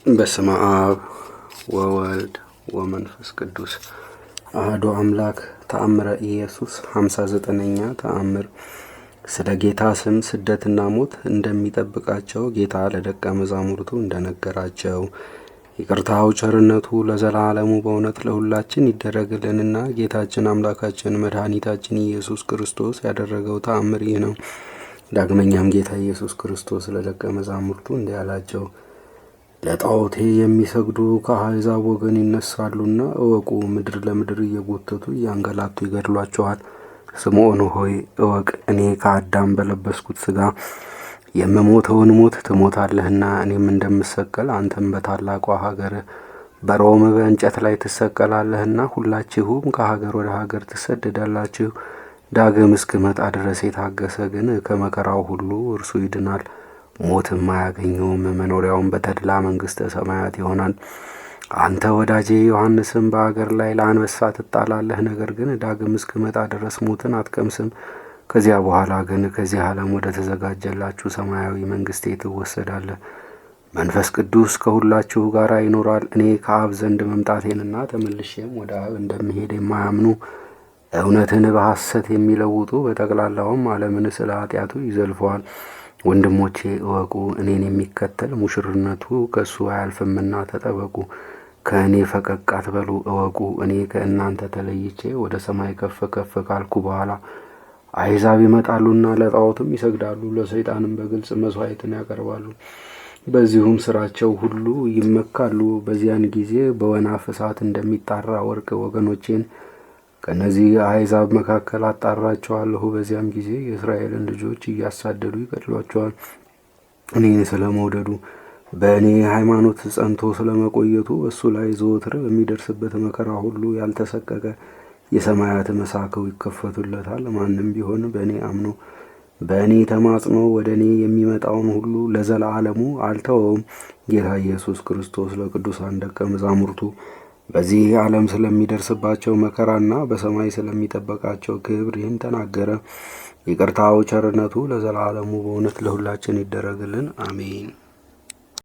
በስመ አብ ወወልድ ወመንፈስ ቅዱስ አሐዱ አምላክ። ተአምረ ኢየሱስ 59ኛ ተአምር። ስለ ጌታ ስም ስደትና ሞት እንደሚጠብቃቸው ጌታ ለደቀ መዛሙርቱ እንደነገራቸው ይቅርታው ቸርነቱ ለዘላለሙ በእውነት ለሁላችን ይደረግልንና ጌታችን አምላካችን መድኃኒታችን ኢየሱስ ክርስቶስ ያደረገው ተአምር ይህ ነው። ዳግመኛም ጌታ ኢየሱስ ክርስቶስ ለደቀ መዛሙርቱ እንዲህ አላቸው፣ ለጣዖቴ የሚሰግዱ ከአሕዛብ ወገን ይነሳሉና እወቁ። ምድር ለምድር እየጎተቱ እያንገላቱ ይገድሏቸዋል። ስምዖን ሆይ እወቅ፣ እኔ ከአዳም በለበስኩት ሥጋ የምሞተውን ሞት ትሞታለህና እኔም እንደምሰቀል አንተም በታላቋ ሀገር በሮም በእንጨት ላይ ትሰቀላለህና ሁላችሁም ከሀገር ወደ ሀገር ትሰደዳላችሁ። ዳግም እስክመጣ ድረስ የታገሰ ግን ከመከራው ሁሉ እርሱ ይድናል፣ ሞትም አያገኘውም። መኖሪያውን በተድላ መንግሥተ ሰማያት ይሆናል። አንተ ወዳጄ ዮሐንስም በአገር ላይ ለአንበሳ ትጣላለህ፣ ነገር ግን ዳግም እስክመጣ ድረስ ሞትን አትቀምስም። ከዚያ በኋላ ግን ከዚህ ዓለም ወደ ተዘጋጀላችሁ ሰማያዊ መንግሥቴ ትወሰዳለህ። መንፈስ ቅዱስ ከሁላችሁ ጋር ይኖራል። እኔ ከአብ ዘንድ መምጣቴንና ተመልሼም ወደ አብ እንደምሄድ የማያምኑ እውነትን በሐሰት የሚለውጡ በጠቅላላውም ዓለምን ስለ ኃጢአቱ ይዘልፈዋል። ወንድሞቼ እወቁ፣ እኔን የሚከተል ሙሽርነቱ ከእሱ አያልፍምና ተጠበቁ። ከእኔ ፈቀቅ አትበሉ። እወቁ፣ እኔ ከእናንተ ተለይቼ ወደ ሰማይ ከፍ ከፍ ካልኩ በኋላ አሕዛብ ይመጣሉና ለጣዖትም ይሰግዳሉ፣ ለሰይጣንም በግልጽ መሥዋዕትን ያቀርባሉ። በዚሁም ስራቸው ሁሉ ይመካሉ። በዚያን ጊዜ በወናፍ እሳት እንደሚጣራ ወርቅ ወገኖቼን ከእነዚህ አሕዛብ መካከል አጣራቸዋለሁ። በዚያም ጊዜ የእስራኤልን ልጆች እያሳደዱ ይገድሏቸዋል። እኔን ስለ መውደዱ በእኔ ሃይማኖት ጸንቶ ስለ መቆየቱ እሱ ላይ ዘወትር በሚደርስበት መከራ ሁሉ ያልተሰቀቀ የሰማያት መሳክው ይከፈቱለታል። ማንም ቢሆን በእኔ አምኖ በእኔ ተማጽኖ ወደ እኔ የሚመጣውን ሁሉ ለዘላለሙ አልተወውም። ጌታ ኢየሱስ ክርስቶስ ለቅዱሳን ደቀ መዛሙርቱ በዚህ ዓለም ስለሚደርስባቸው መከራና በሰማይ ስለሚጠበቃቸው ክብር ይህን ተናገረ። ይቅርታው ቸርነቱ ለዘላለሙ በእውነት ለሁላችን ይደረግልን፣ አሜን።